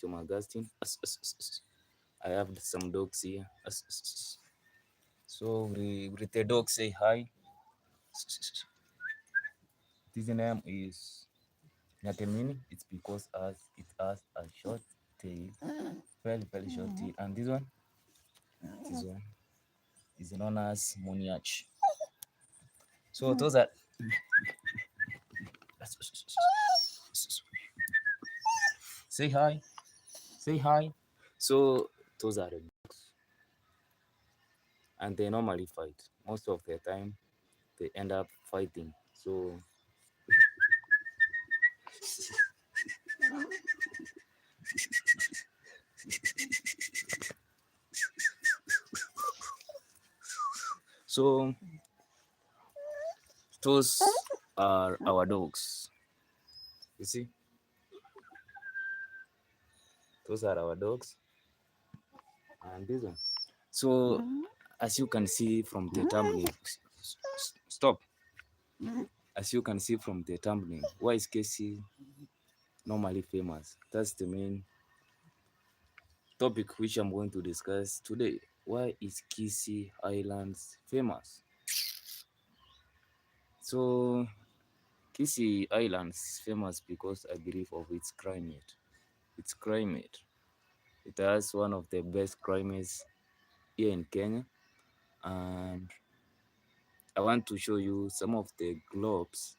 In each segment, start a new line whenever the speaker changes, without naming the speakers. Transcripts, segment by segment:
to Augustine. I have some dogs here. So with the dog say hi. This name is Natemini. It's because as it has a short tail, very short tail, and this one is known as Moniach. So those are say hi, say hi. So those are the dogs, and they normally fight. Most of the time, they end up fighting. So those are our dogs. You see, those are our dogs, and this one. So as you can see from the thumbnail, stop. As you can see from the thumbnail, why is Kisii normally famous? That's the main topic which I'm going to discuss today. Why is Kisii Highlands famous? So Kisii Islands is famous because I believe of its climate. Its climate. It has one of the best climates here in Kenya, and I want to show you some of the grapes,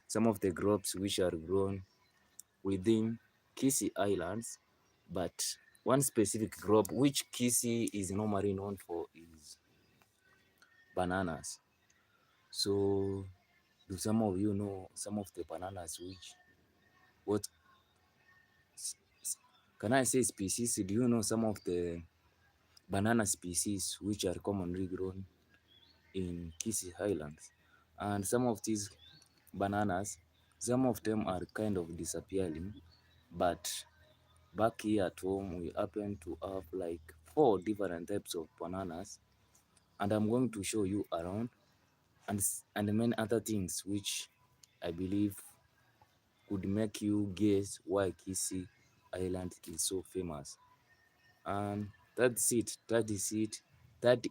some of the grapes which are grown within Kisii Islands, but one specific grape which Kisii is normally known for is bananas. So, do some of you know some of the bananas which, what can I say species? Do you know some of the banana species which are commonly grown in Kisii Highlands? And some of these bananas, some of them are kind of disappearing, but back here at home we happen to have like 4 different types of bananas, and I'm going to show you around, and many other things which I believe could make you guess why Kisii Island is so famous. And that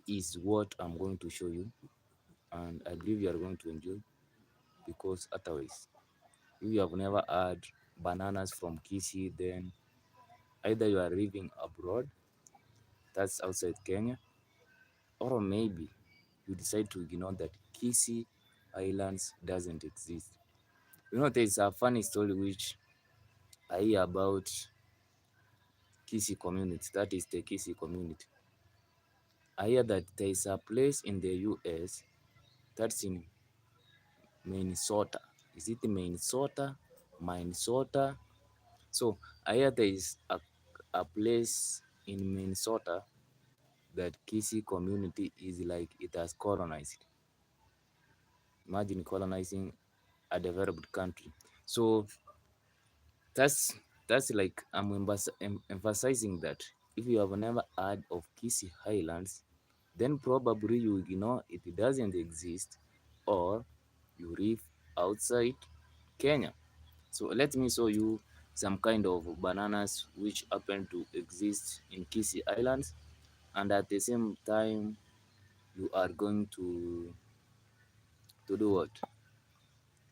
is what I'm going to show you, and I believe you are going to enjoy, because otherwise, if you have never had bananas from Kisii, then either you are living abroad, that's outside Kenya, or maybe you decide to ignore that Kisii Islands doesn't exist. You know, there's a funny story which I hear about Kisii community, that is the Kisii community. I hear that there is a place in the US that's in Minnesota. Is it Minnesota? Minnesota? So I hear there is a place in Minnesota that Kisii community is like it has colonized. Imagine colonizing a developed country. So that's that's like I'm emphasizing that if you have never heard of Kisii Highlands, then probably you ignore it doesn't exist, or you live outside Kenya. So let me show you some kind of bananas which happen to exist in Kisii Islands, and at the same time you are going to do what?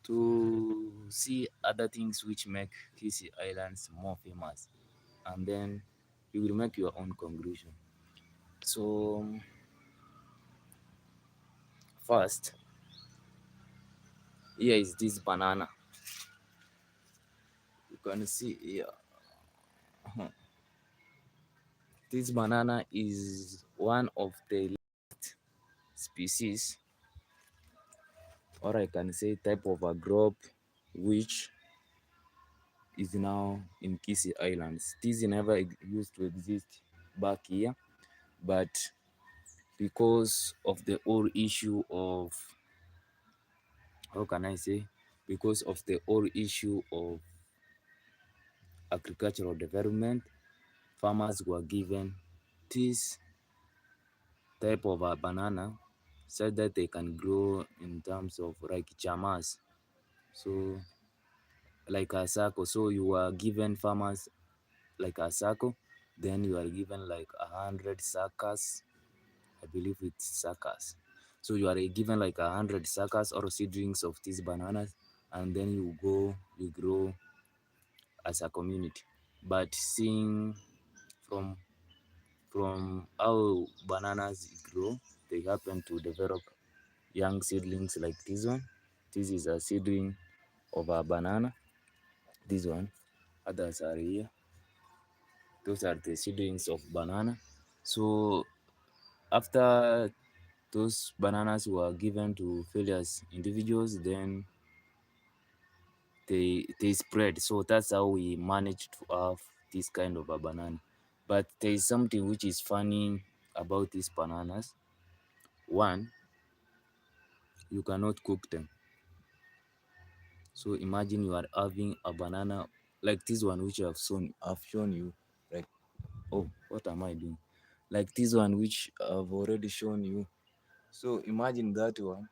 To see other things which make Kisii Islands more famous, and then you will make your own conclusion. So first, here is this banana. You can see here. This banana is one of the species, or I can say type of a grape, which is now in Kisii Islands. This never used to exist back here, but because of the whole issue of, how can I say, because of the whole issue of agricultural development, farmers were given this type of a banana so that they can grow in terms of like chamas. So like a circle. So you are given farmers like a circle, then you are given like 100 suckers. I believe it's suckers. So you are given like 100 suckers or seedlings of these bananas, and then you grow as a community. But seeing from how bananas grow, they happen to develop young seedlings like this one. This is a seedling of a banana. This one, others are here. Those are the seedlings of banana. So after those bananas were given to various individuals, then they spread. So that's how we managed to have this kind of a banana. But there is something which is funny about these bananas. One, you cannot cook them. So imagine you are having a banana like this one which I've shown you. Like, oh, what am I doing? Like this one which I've already shown you. So imagine that one.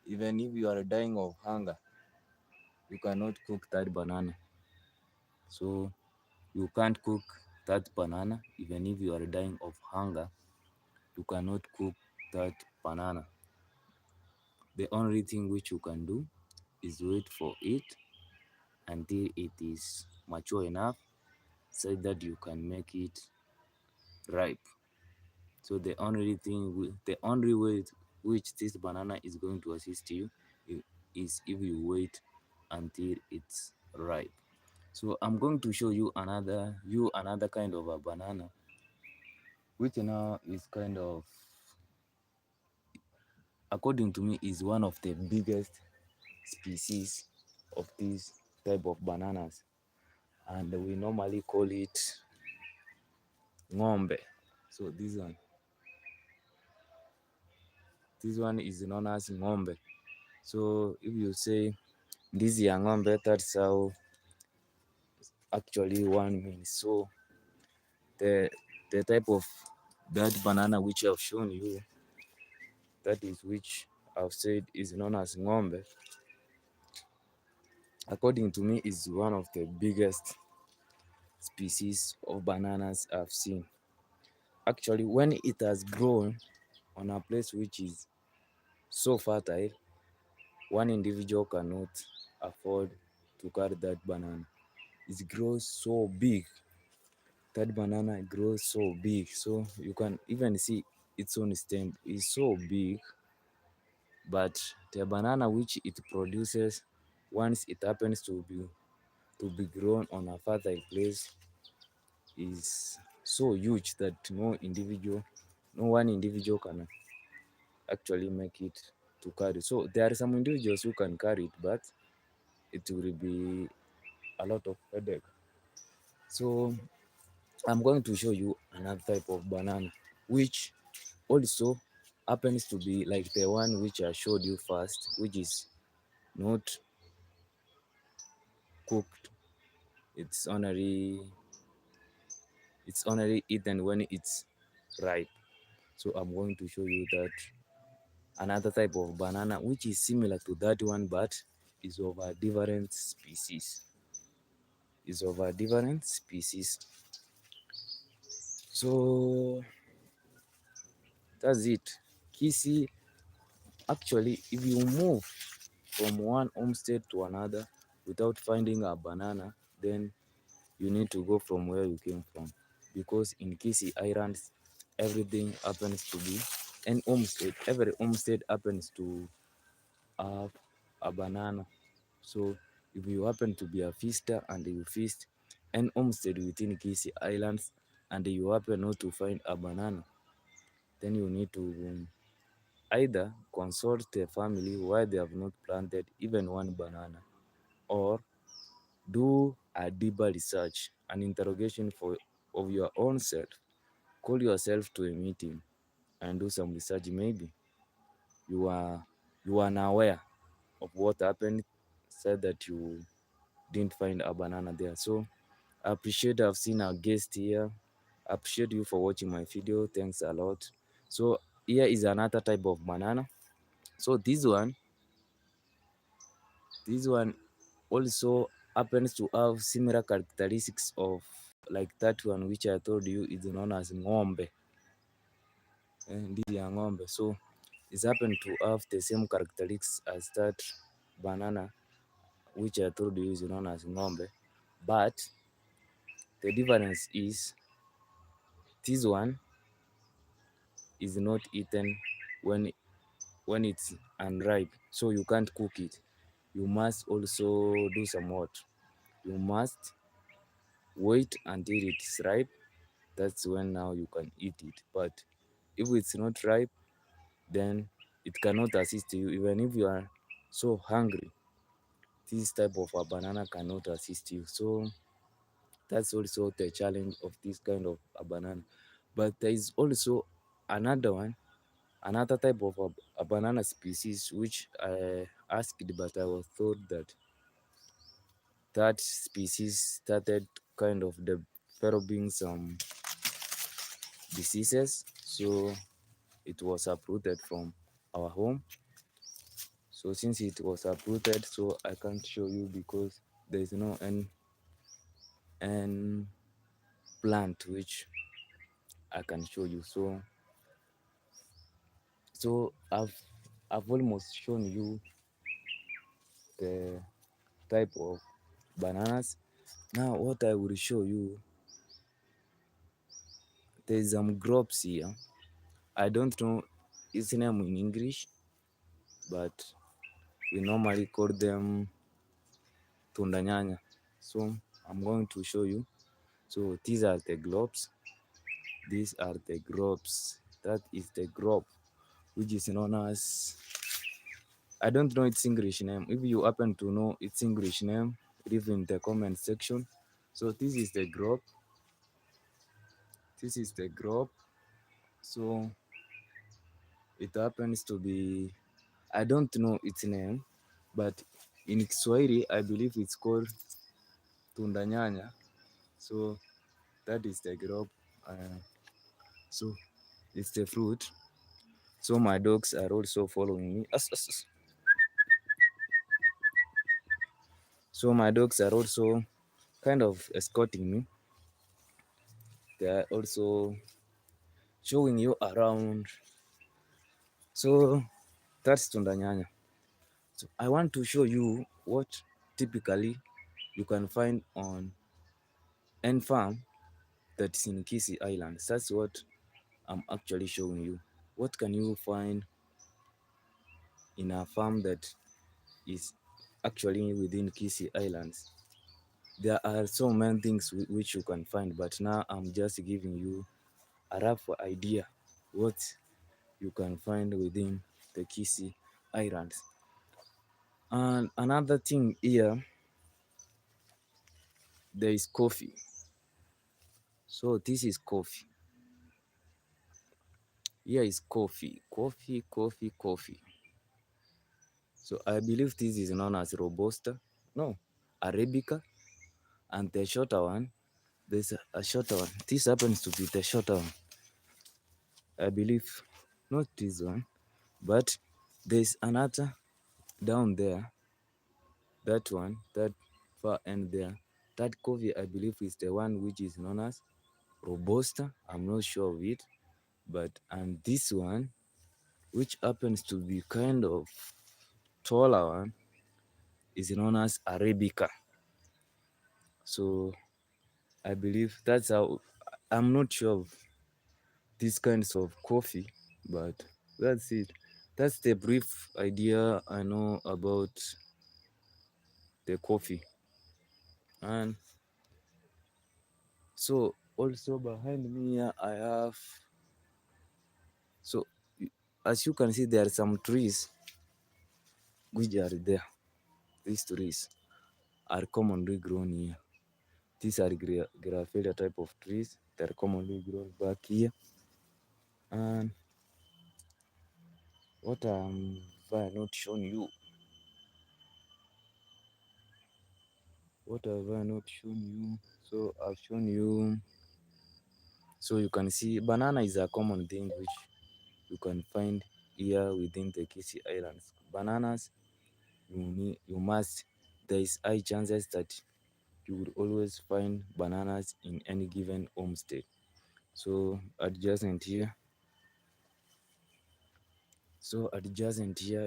Even if you are dying of hunger, you cannot cook that banana. So you can't cook that banana even if you are dying of hunger. You cannot cook that banana. The only thing which you can do is wait for it until it is mature enough so that you can make it ripe. So the only way which this banana is going to assist you is if you wait until it's ripe. So I'm going to show you another kind of a banana, which now is kind of, according to me, is one of the biggest species of this type of bananas, and we normally call it ng'ombe. So this one is known as ng'ombe. So if you say this is a ng'ombe, that's how actually one means. So the the type of that banana which I've shown you, that is which I've said is known as ng'ombe, according to me, is one of the biggest species of bananas I've seen. Actually, when it has grown on a place which is so fertile, one individual cannot afford to carry that banana. It grows so big. That banana grows so big. So you can even see its own stem is so big, but the banana which it produces, once it happens to be grown on a fertile place, is so huge that no one individual can actually make it to carry. So there are some individuals who can carry it, but it will be a lot of headache. So I'm going to show you another type of banana, which also happens to be like the one which I showed you first, which is not cooked. It's only eaten when it's ripe. So I'm going to show you that another type of banana which is similar to that one, but is of a different species. So that's it. Kisii, actually, if you move from one homestead to another without finding a banana, then you need to go from where you came from. Because in Kisii Islands, everything happens to be every homestead happens to have a banana. So if you happen to be a feaster and you feast an homestead within Kisii Islands and you happen not to find a banana, then you need to either consult the family why they have not planted even one banana, or do a deeper research, an interrogation of your own self. Call yourself to a meeting and do some research. Maybe you are unaware of what happened, said that you didn't find a banana there. So I appreciate I've seen our guest here. I appreciate you for watching my video. Thanks a lot. So here is another type of banana. So this one also happens to have similar characteristics of like that one which I told you is known as ng'ombe, ndizi ya ng'ombe. So it happen to have the same characteristics as that banana which I told you is known as ng'ombe, but the difference is this one is not eaten when it's unripe, so you can't cook it. You must also do some what? You must wait until it's ripe. That's when now you can eat it. But if it's not ripe, then it cannot assist you. Even if you are so hungry, this type of a banana cannot assist you. So that's also the challenge of this kind of a banana. But there is also another one, another type of a banana species which I asked, but I was told that that species started kind of developing some diseases, so it was uprooted from our home. So since it was uprooted, so I can't show you because there is no any plant which I can show you. So I've almost shown you the type of bananas. Now what I will show you, there's some grapes here. I don't know its name in English, but we normally call them tundanyanya. So I'm going to show you. So these are the globes. These are the grapes. That is the grape, which is known as, I don't know its English name. If you happen to know its English name, leave in the comment section. So this is the grape. This is the grape. So it happens to be, I don't know its name, but in Kiswahili I believe it's called tundanyanya. So that is the grape. So it's the fruit. So my dogs are also following me. So my dogs are also kind of escorting me. They are also showing you around. So that's tundanyanya. So I want to show you what typically you can find on any farm that's in Kisii Islands. That's what I'm actually showing you. What can you find in a farm that is actually within Kisii Islands? There are so many things which you can find, but now I'm just giving you a rough idea what you can find within the Kisii Islands. And another thing here, there is coffee. So this is coffee. Here is coffee, coffee. So I believe this is known as Robusta, no, Arabica, and the shorter one, there's a shorter one. This happens to be the shorter one. I believe not this one, but there's another down there, that one, that far end there. That coffee, I believe, is the one which is known as Robusta. I'm not sure of it, but and this one, which happens to be kind of taller one, is known as Arabica. So I believe that's how, I'm not sure of these kinds of coffee, but that's it. That's the brief idea I know about the coffee. And so also behind me here I have, so as you can see there are some trees which are there. These trees are commonly grown here. These are graphela type of trees that are commonly grown back here. And what have I not shown you? What have I not shown you? So I've shown you. So you can see banana is a common thing which you can find here within the Kisii Islands. Bananas, you must there is high chances that you will always find bananas in any given homestead. So adjacent here,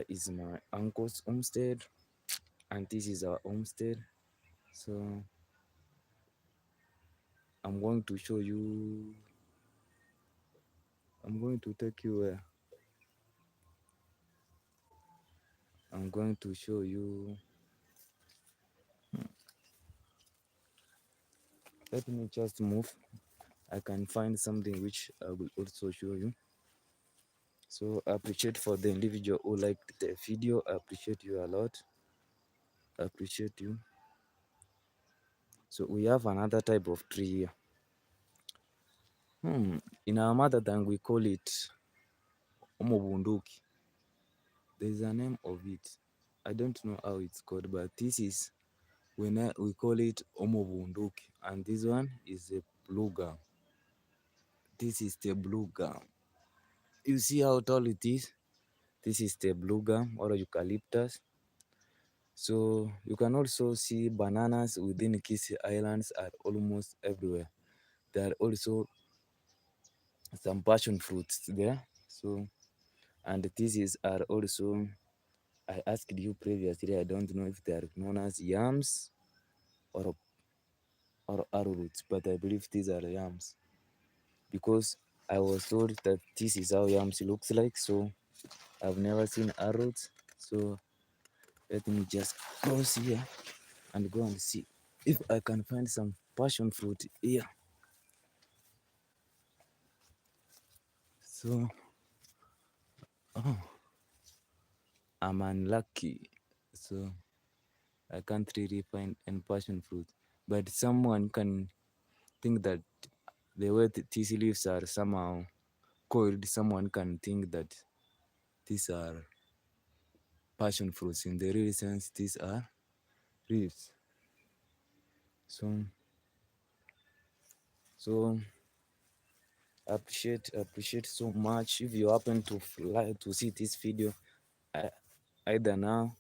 is my uncle's homestead, and this is our homestead. So I'm going to show you. I'm going to take you where. I'm going to show you. Let me just move. I can find something which I will also show you. So I appreciate for the individual who liked the video. I appreciate you a lot. I appreciate you. So we have another type of tree here. In our mother tongue we call it omobunduki. There is a name of it. I don't know how it's called, but this is when we call it omobunduki, and this one is a blue gum. This is the blue gum. You see how tall it is? This is the blue gum or eucalyptus. So you can also see bananas within Kisii Islands are almost everywhere. There are also some passion fruits there. So, and these are also, I asked you previously, I don't know if they are known as yams or arrowroots, but I believe these are yams because I was told that this is how yams looks like. So I've never seen arrowroots. So let me just cross here and go and see if I can find some passion fruit here. So I'm unlucky. So I can't really find any passion fruit. But someone can think that the way the tea leaves are somehow coiled, someone can think that these are passion fruits. In the real sense, these are leaves. So, so appreciate so much. If you happen to fly to see this video, either now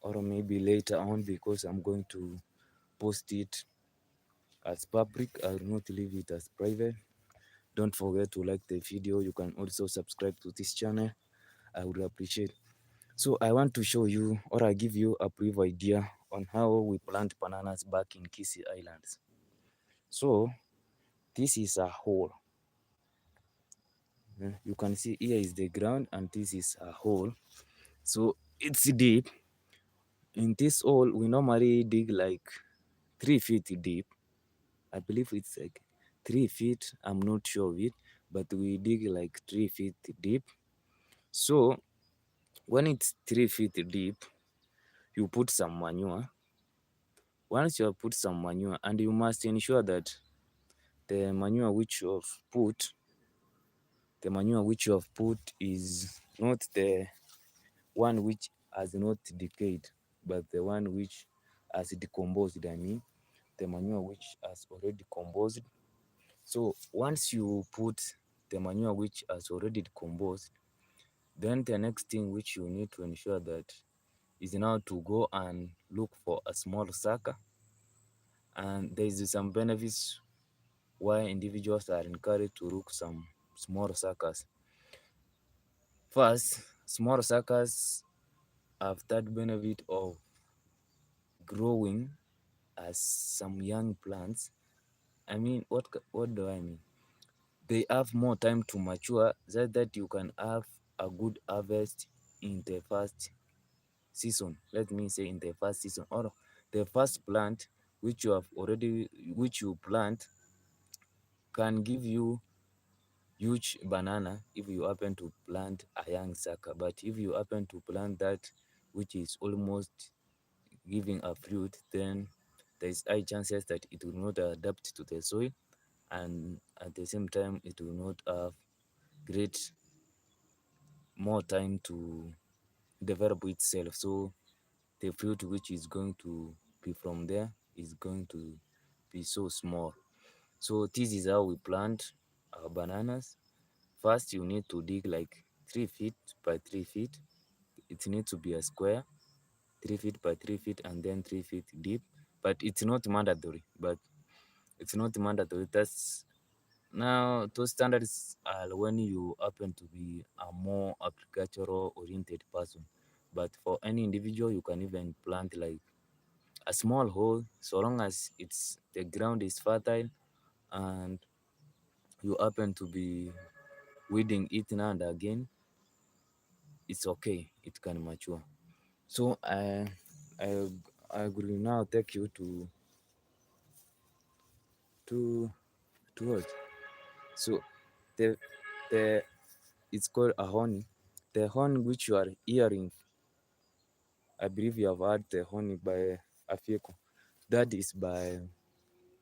or maybe later on, because I'm going to post it as public. I will not leave it as private. Don't forget to like the video. You can also subscribe to this channel. I would appreciate. So I want to show you, or I give you a brief idea on how we plant bananas back in Kisii Islands. So this is a hole. You can see here is the ground and this is a hole. So it's deep. In this hole, we normally dig like 3 feet deep. I believe it's like 3 feet. I'm not sure of it, but we dig like 3 feet deep. So when it's 3 feet deep, you put some manure. Once you have put some manure, and you must ensure that the manure which you have put, is not the one which has not decayed, but the one which has decomposed. I mean, the manure which has already decomposed. So once you put the manure which has already decomposed, then the next thing which you need to ensure that is now to go and look for a small sucker. And there is some benefits why individuals are encouraged to look some small suckers. First, small suckers have that benefit of growing as some young plants. I mean, what do I mean? They have more time to mature so that you can have a good harvest in the first season. Let me say in the first season, or the first plant which you plant can give you huge banana if you happen to plant a young sucker. But if you happen to plant that which is almost giving a fruit, then there is high chances that it will not adapt to the soil, and at the same time it will not have great more time to develop itself. So the fruit which is going to be from there is going to be so small. So this is how we plant our bananas. First, you need to dig like 3 feet by 3 feet. It needs to be a square. 3 feet by 3 feet and then 3 feet deep. But it's not mandatory. That's now those standards are when you happen to be a more agricultural oriented person. But for any individual, you can even plant like a small hole, so long as the ground is fertile and you happen to be weeding it now and again, it's okay. It can mature. So I I will now take you to to what? So the the it's called a honey. The horn which you are hearing, I believe you have heard the honey by a vehicle. That is by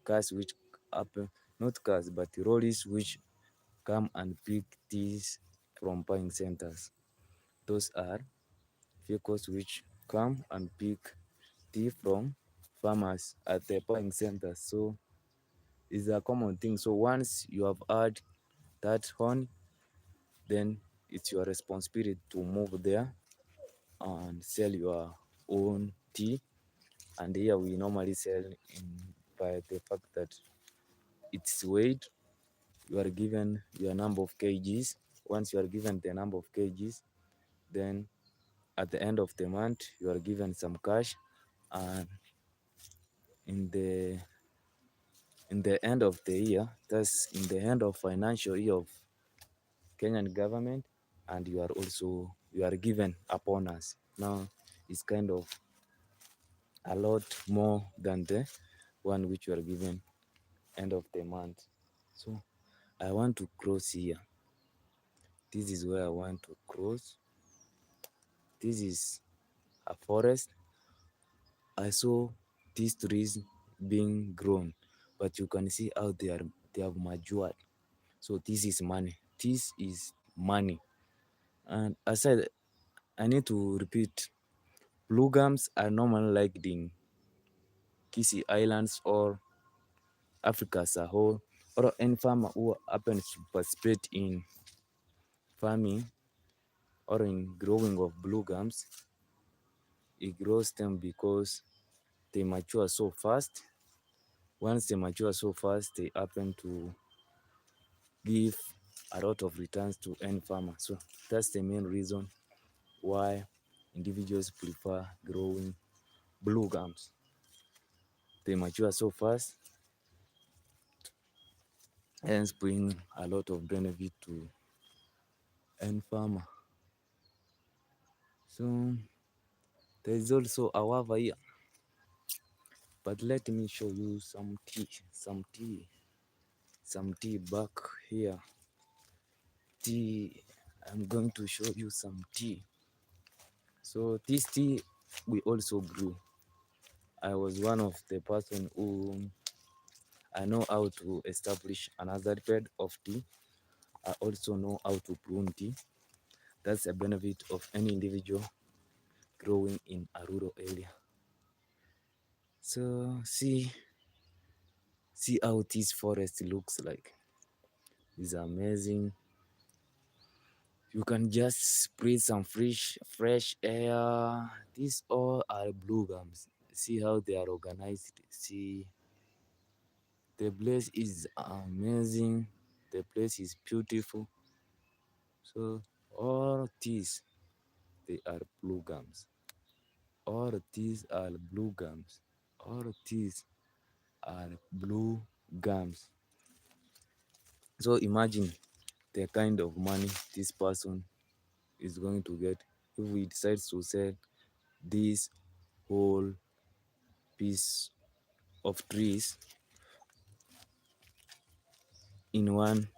cars which happen, not cars, but lorries which come and pick these from buying centers. Those are vehicles which come and pick tea from farmers at the buying centers. So it's a common thing. So once you have heard that horn, then it's your responsibility to move there and sell your own tea. And here we normally sell in by the fact that it's weighed. You are given your number of kgs. Once you are given the number of kgs, then at the end of the month you are given some cash, and in the end of the year, that's in the end of financial year of Kenyan government, and you are given a bonus. Now it's kind of a lot more than the one which you are given end of the month. So I want to cross here. This is where I want to cross. This is a forest. I saw these trees being grown, but you can see how they have matured. So this is money. This is money. And aside, I need to repeat, blue gums are normally liked in Kisii Islands or Africa as a whole, or any farmer who happens to participate in farming or in growing of blue gums. It grows them because they mature so fast. Once they mature so fast, they happen to give a lot of returns to end farmer. So that's the main reason why individuals prefer growing blue gums. They mature so fast, hence bring a lot of benefit to end farmer. So there is also a wava here, but let me show you some tea back here. Tea, I'm going to show you some tea. So this tea we also grew. I was one of the person who I know how to establish another bed of tea. I also know how to prune tea. That's a benefit of any individual growing in a rural area. So see how this forest looks like. It's amazing. You can just breathe some fresh air. These all are blue gums. See how they are organized. See, the place is amazing. The place is beautiful. So all these, they are blue gums. All these are blue gums. All these are blue gums. So imagine the kind of money this person is going to get if we decide to sell this whole piece of trees in one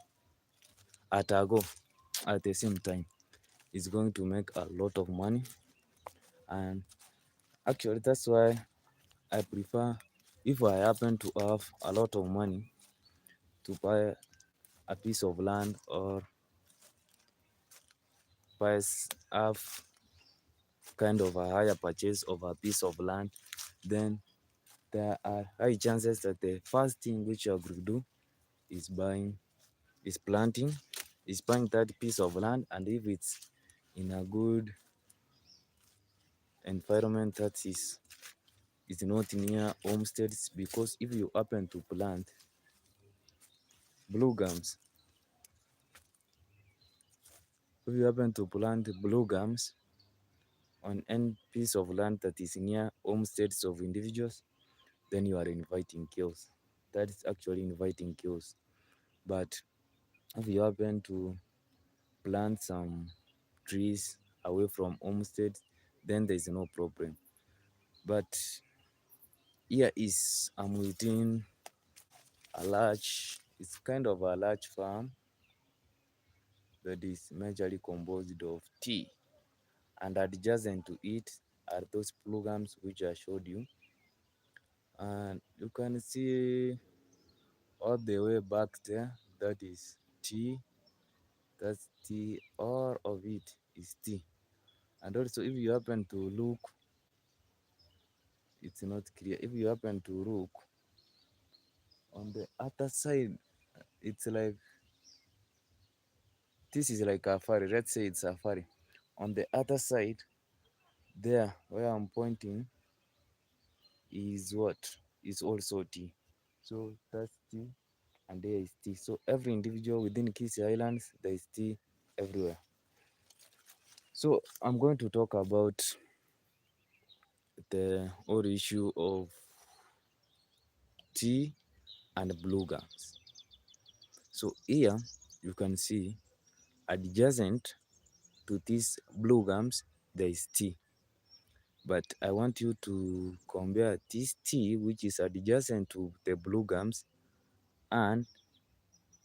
at a go at the same time. It's going to make a lot of money, and actually that's why I prefer, if I happen to have a lot of money, to buy a piece of land or have kind of a higher purchase of a piece of land, then there are high chances that the first thing which you're going to do is planting, is buying that piece of land. And if it's in a good environment that is not near homesteads, because if you happen to plant blue gums, if you happen to plant blue gums on any piece of land that is near homesteads of individuals, then you are inviting chaos. That is actually inviting chaos. But if you happen to plant some trees away from homesteads, then there is no problem. But here is I'm within it's kind of a large farm that is majorly composed of tea, and adjacent to it are those programs which I showed you, and you can see all the way back there, that is tea. That's tea, all of it is tea. And also, if you happen to look, it's not clear. If you happen to look on the other side, it's like this is like a fairy. Let's say it's a fairy. On the other side, there where I'm pointing is what is also tea. So that's tea, and there is tea. So every individual within Kisii Islands, there is tea everywhere. So I'm going to talk about the whole issue of tea and blue gums. So here you can see adjacent to these blue gums, there is tea. But I want you to compare this tea, which is adjacent to the blue gums, and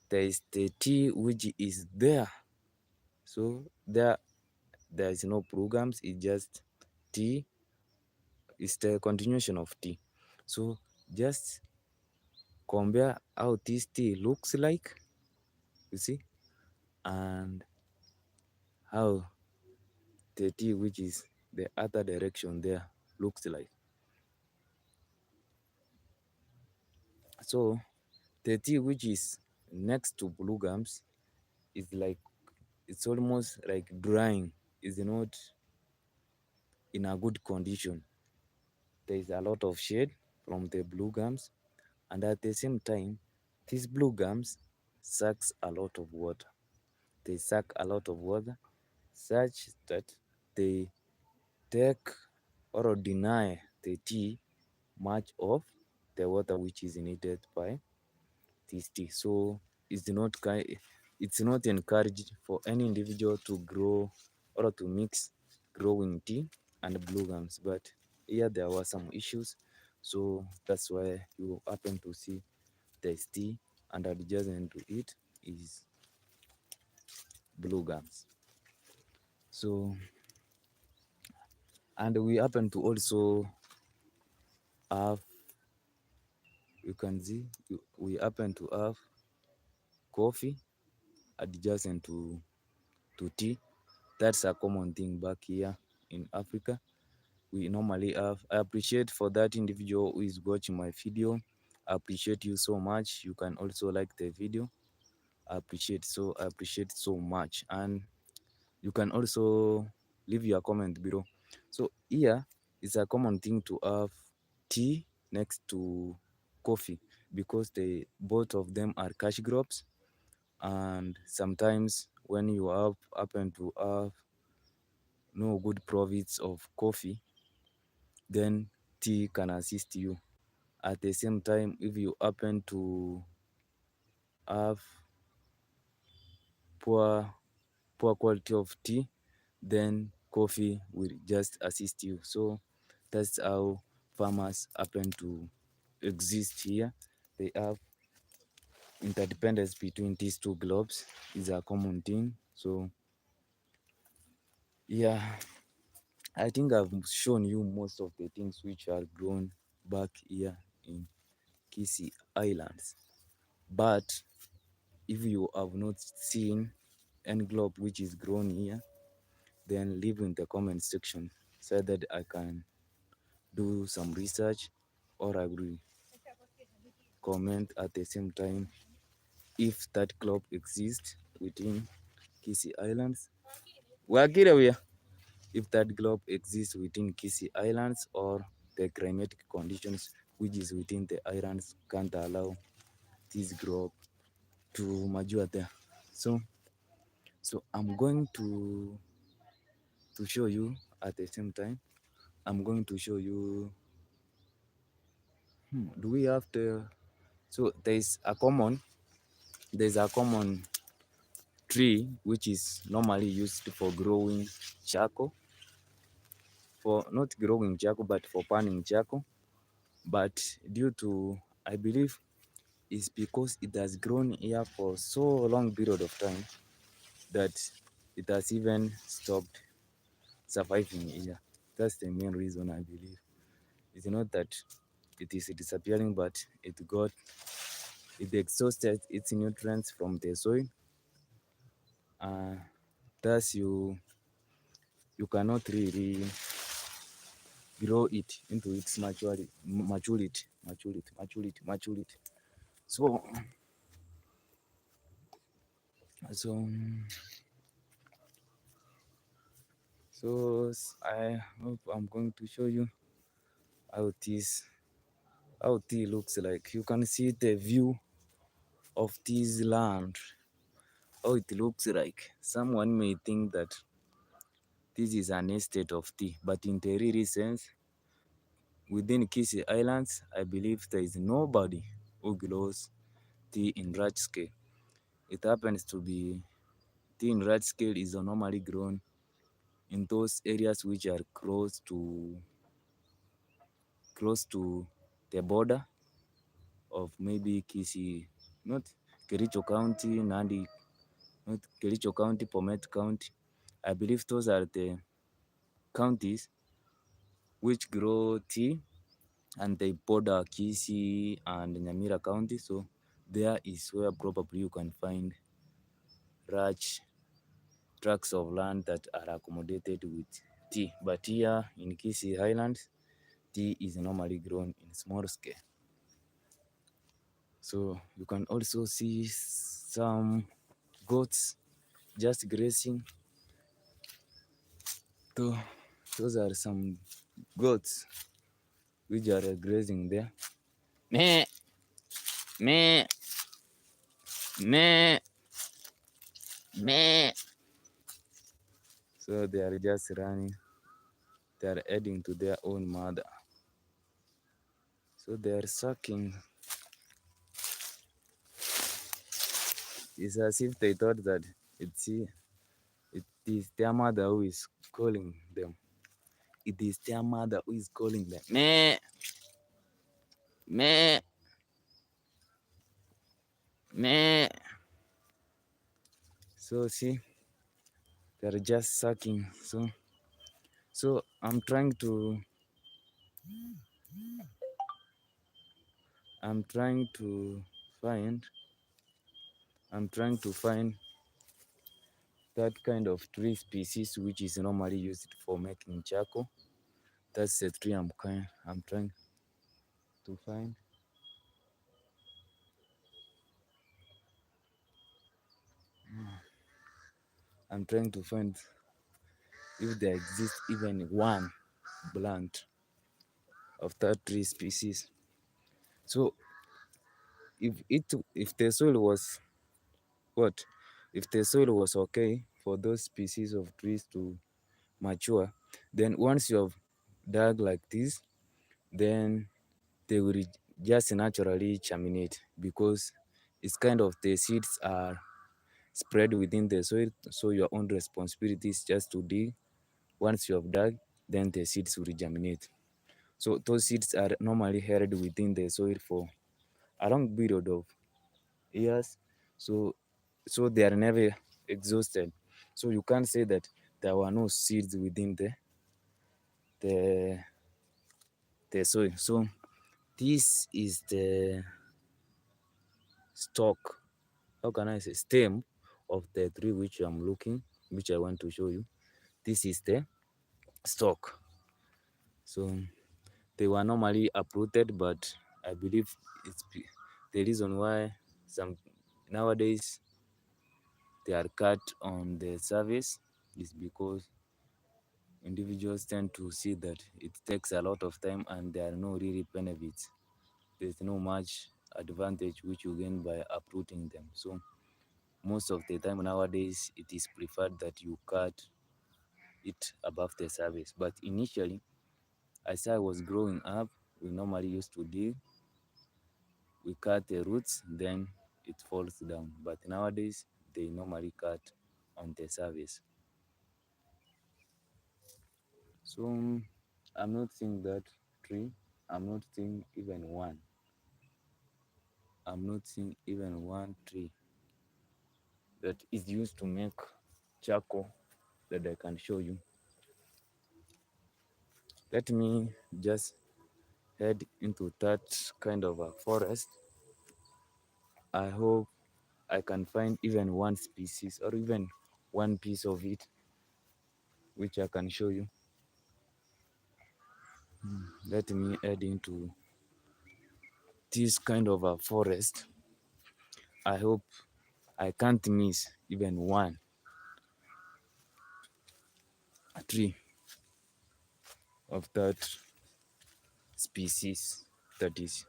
there is the tea which is there. So there is no blue gums, it's just tea. It's the continuation of tea. So just compare how this tea looks like, you see, and how the tea which is the other direction there looks like. So the tea which is next to blue gums is like, it's almost like drying, is not in a good condition. There is a lot of shade from the blue gums, and at the same time, these blue gums sucks a lot of water. They suck a lot of water, such that they take or deny the tea much of the water which is needed by this tea. So it's not encouraged for any individual to grow or to mix growing tea and blue gums. But here there were some issues, so that's why you happen to see there's tea, and adjacent to it is blue gums. So, and we happen to also have, you can see, we happen to have coffee adjacent to tea. That's a common thing back here in Africa. We normally have. I appreciate for that individual who is watching my video. I appreciate you so much. You can also like the video. I appreciate so much. And you can also leave your comment below. So here is a common thing to have tea next to coffee, because they both of them are cash crops, and sometimes when you happen to have no good profits of coffee, then tea can assist you. At the same time, if you happen to have poor poor quality of tea, then coffee will just assist you. So that's how farmers happen to exist here. They have interdependence between these two globes is a common thing. So yeah, I think I've shown you most of the things which are grown back here in Kisii Islands. But if you have not seen any globe which is grown here, then leave in the comment section so that I can do some research, or I will comment at the same time if that globe exists within Kisii Islands. Wakira we if that globe exists within Kisii Islands or the climatic conditions which is within the islands can't allow this globe to mature there. So I'm going to show you at the same time. I'm going to show you. Do we have the so there's a common tree which is normally used for growing charcoal, for not growing charcoal but for burning charcoal. But due to, I believe, is because it has grown here for so long period of time that it has even stopped surviving here. That's the main reason I believe. It's not that it is disappearing, but it exhausted its nutrients from the soil. Uh, thus you cannot really grow it into its maturity. So so I hope I'm going to show you how it is, how it looks like. You can see the view of this land, how it looks like. Someone may think that this is an estate of tea, but in the real sense, within Kisii Islands, I believe there is nobody who grows tea in large scale. It happens to be tea in large scale is normally grown in those areas which are close to the border of maybe Kisii, not Kericho County, Nandi, not Kericho County, Bomet County. I believe those are the counties which grow tea and they border Kisii and Nyamira County. So there is where probably you can find large tracts of land that are accommodated with tea. But here in Kisii Highlands, tea is normally grown in small scale. So you can also see some goats just grazing. So those are some goats which are grazing there. Meh, meh, meh, meh. So they are just running. They are heading to their own mother. So they are sucking. It's as if they thought that it is their mother who is calling them. It is their mother who is calling them. Meh, meh, meh. So see, they are just sucking. So I'm trying to find I'm trying to find that kind of tree species which is normally used for making charcoal. That's the tree I'm trying to find. I'm trying to find if there exists even one plant of that tree species. So if the soil was what if the soil was okay for those species of trees to mature, then once you have dug like this, then they will just naturally germinate because it's kind of the seeds are spread within the soil. So your own responsibility is just to dig. Once you have dug, then the seeds will germinate. So those seeds are normally held within the soil for a long period of years. So they are never exhausted. So you can't say that there were no seeds within the the soil. So this is the stalk, how can I say, stem of the tree which I want to show you. This is the stalk. So they were normally uprooted, but I believe the reason why some nowadays they are cut on the surface is because individuals tend to see that it takes a lot of time and there are no really benefits. There's no much advantage which you gain by uprooting them. So most of the time nowadays, it is preferred that you cut it above the surface. But initially, as I was growing up, we normally used to dig, we cut the roots, then it falls down. But nowadays, they normally cut on the surface. So I'm not seeing that tree. I'm not seeing even one. I'm not seeing even one tree that is used to make charcoal that I can show you. Let me just head into that kind of a forest. I hope I can find even one species or even one piece of it which I can show you. Let me head into this kind of a forest. I hope I can't miss even one a tree of that species that is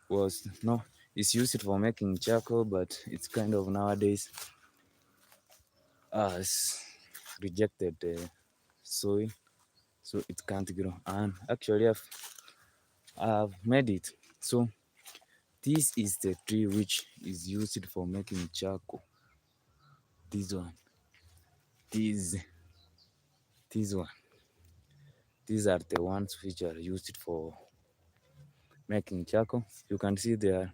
was no it's used for making charcoal, but it's kind of nowadays has rejected the soil, so it can't grow. And actually I've made it. So this is the tree which is used for making charcoal. This one, this this one, these are the ones which are used for making charcoal. You can see they are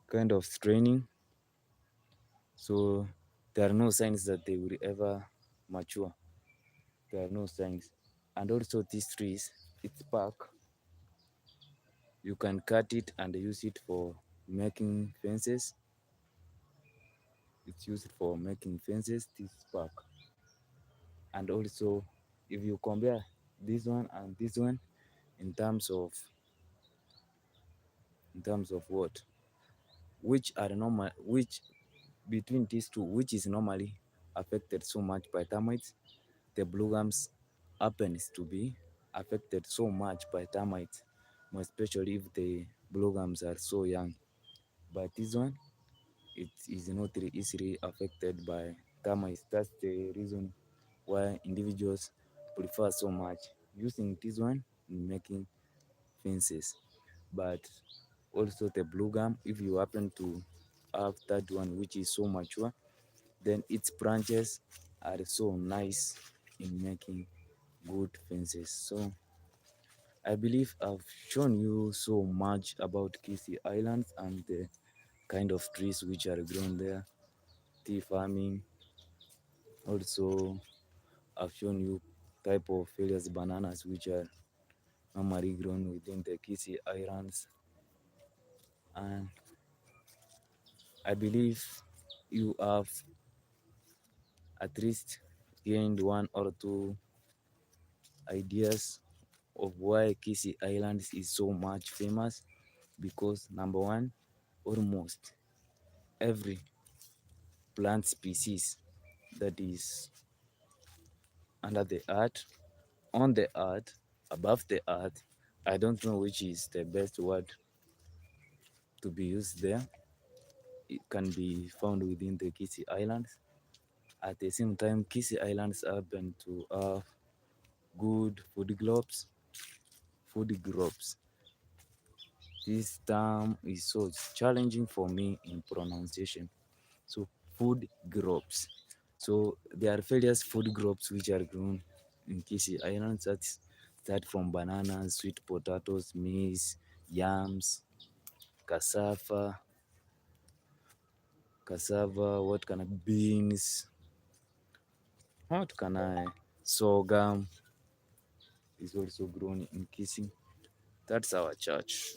kind of straining, so there are no signs that they will ever mature. There are no signs. And also these trees, its bark, you can cut it and use it for making fences. It's used for making fences, this bark. And also, if you compare this one and this one in terms of what, which are normal, which between these two, which is normally affected so much by termites, the blue gums happens to be affected so much by termites, more especially if the blue gums are so young. But this one, it is not really easily affected by termites. That's the reason why individuals prefer so much using this one in making fences. But also the blue gum, if you happen to have that one which is so mature, then its branches are so nice in making good fences. So I believe I've shown you so much about Kisii Islands and the kind of trees which are grown there, tea farming. Also, I've shown you type of various bananas which are normally grown within the Kisii Islands. And I believe you have at least gained one or two ideas of why Kisii Islands is so much famous, because number one, almost every plant species that is under the earth, on the earth, above the earth, I don't know which is the best word to be used there, it can be found within the Kisii Islands. At the same time, Kisii Islands happen to have good food groups. Food groups. This term is so challenging for me in pronunciation. So food groups. So there are various food groups which are grown in Kisii Islands. That's start from bananas, sweet potatoes, maize, yams, cassava, what kind of beans, what can I, sorghum is also grown in Kisii. That's our church.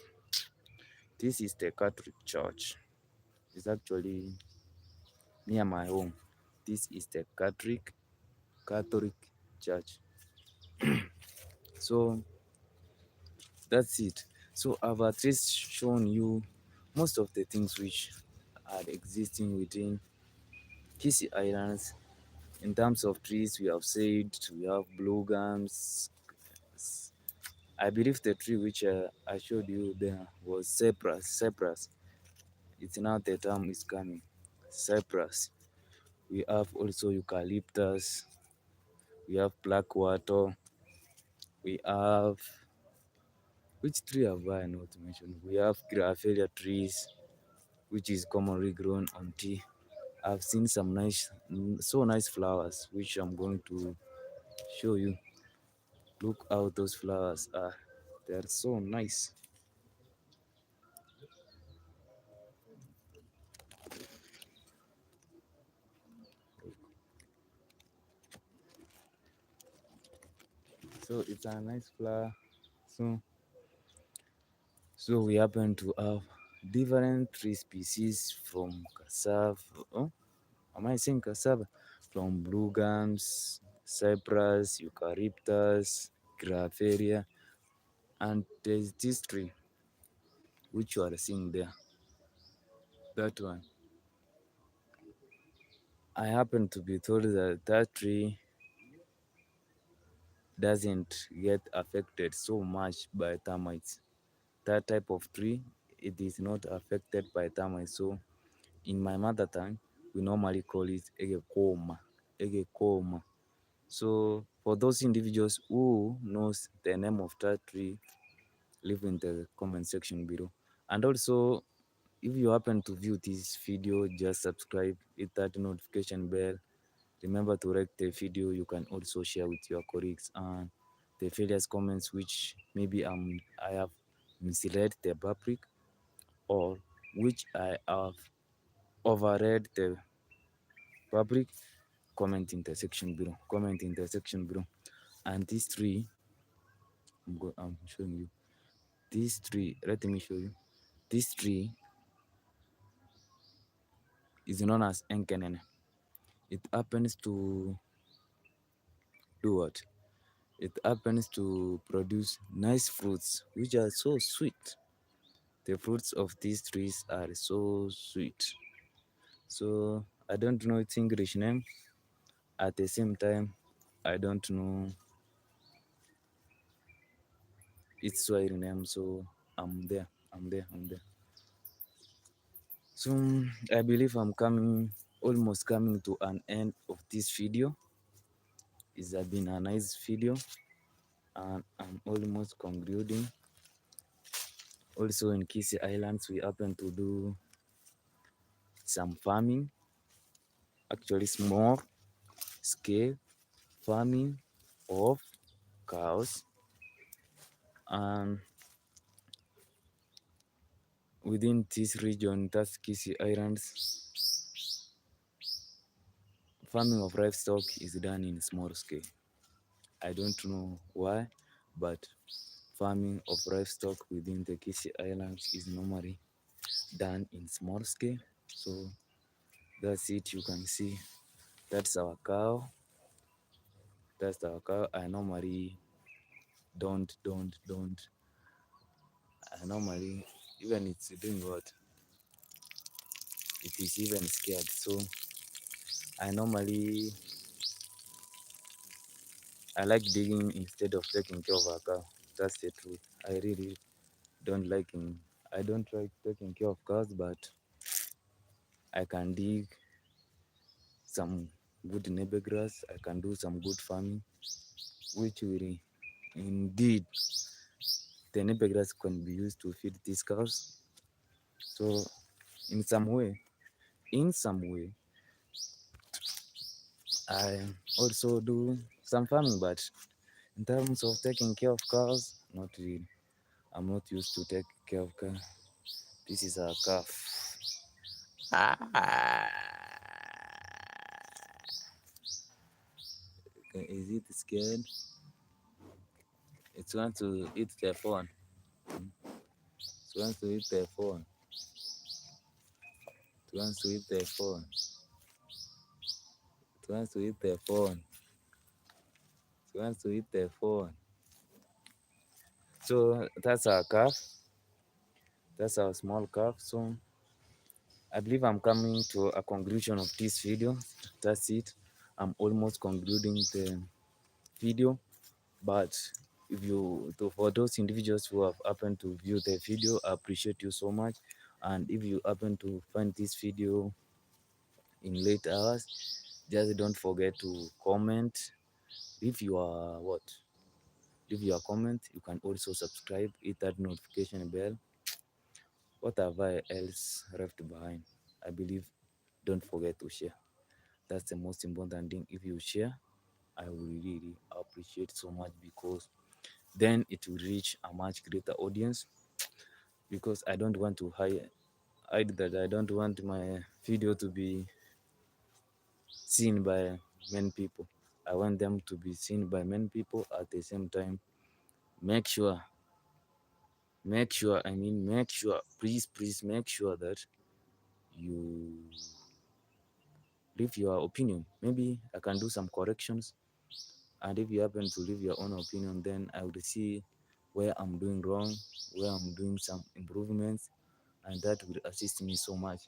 This is the Catholic Church. It's actually near my home. This is the Catholic Church. So that's it. So I've at least shown you most of the things which are existing within Kisii Islands In terms of trees, we have said we have blue gums. I believe the tree which I showed you there was cypress. Cypress. It's now the term is coming. Cypress. We have also eucalyptus. We have black water. We have, which tree have I not mentioned? We have graphilia trees, which is commonly grown on tea. I've seen some nice, so nice flowers, which I'm going to show you. Look how those flowers are. They are so nice. So it's a nice flower. So, so we happen to have different tree species from cassava. Oh, am I saying cassava? From blue gums, cypress, eucalyptus, graveria, and there's this tree which you are seeing there. That one. I happen to be told that that tree doesn't get affected so much by termites. That type of tree, it is not affected by termites. So in my mother tongue, we normally call it egekoma. Egekoma. So for those individuals who knows the name of that tree, leave in the comment section below. And also, if you happen to view this video, just subscribe, hit that notification bell. Remember to like the video. You can also share with your colleagues and the various comments which maybe I have misread the public, or which I have overread the public. Comment in the section below. Comment in the section below. And this tree, I'm showing you. This tree, let me show you. This tree is known as enkenene. It happens to do what? It happens to produce nice fruits which are so sweet. The fruits of these trees are so sweet. So I don't know its English name. At the same time, I don't know its Swahili name. So I'm there. I'm there. I'm there. So I believe I'm almost coming to an end of this video. It's been a nice video, and I'm almost concluding. Also in Kisii Islands, we happen to do some farming, actually small scale farming of cows, and within this region, that's Kisii Islands, farming of livestock is done in small scale. I don't know why, but farming of livestock within the Kisii Islands is normally done in small scale. So that's it. You can see that's our cow. That's our cow. I normally don't. I normally, even it's doing what? It is even scared. So I normally, I like digging instead of taking care of a cow. That's the truth. I really don't like him. I don't like taking care of cows, but I can dig some good neighbor grass. I can do some good farming, which will indeed the neighbor grass can be used to feed these cows. So in some way, I also do some farming, but in terms of taking care of cows, not really. I'm not used to take care of cow. This is a calf. Ah. Is it scared? It wants to eat the phone. It wants to eat the phone. It wants to eat the phone. It wants to eat the phone. It wants to eat the phone. So that's our calf. That's our small calf. So I believe I'm coming to a conclusion of this video. That's it. I'm almost concluding the video. But for those individuals who have happened to view the video, I appreciate you so much. And if you happen to find this video in late hours, just don't forget to comment. If you are what? Leave your comment. You can also subscribe, hit that notification bell. What have I else left behind? I believe don't forget to share. That's the most important thing. If you share, I will really appreciate so much, because then it will reach a much greater audience. Because I don't want to hide that I don't want my video to be seen by many people. I want them to be seen by many people at the same time. Make sure, make sure, please make sure that you leave your opinion. Maybe I can do some corrections. And if you happen to leave your own opinion, then I will see where I'm doing wrong, where I'm doing some improvements, and that will assist me so much.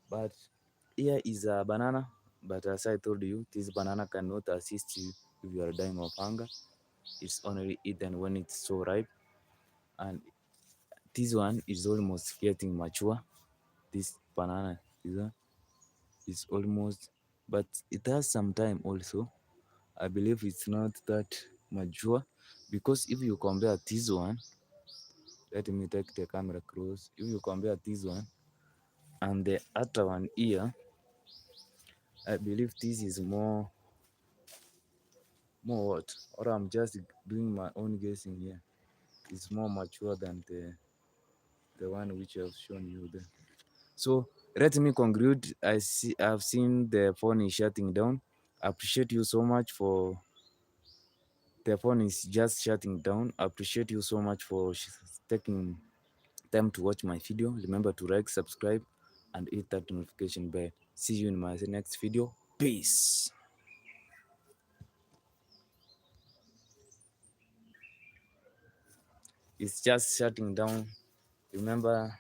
But here is a banana, but as I told you, this banana cannot assist you if you are dying of hunger. It's only eaten when it's so ripe, and this one is almost getting mature. This banana is almost, but it has some time also. I believe it's not that mature, because if you compare this one, let me take the camera close. If you compare this one and the other one here, I believe this is more what? Or I'm just doing my own guessing here. It's more mature than the one which I've shown you there. So let me conclude. I've seen the phone is shutting down. I appreciate you so much for the phone is just shutting down. I appreciate you so much for taking time to watch my video. Remember to like, subscribe, and hit that notification bell. See you in my next video. Peace. It's just shutting down. Remember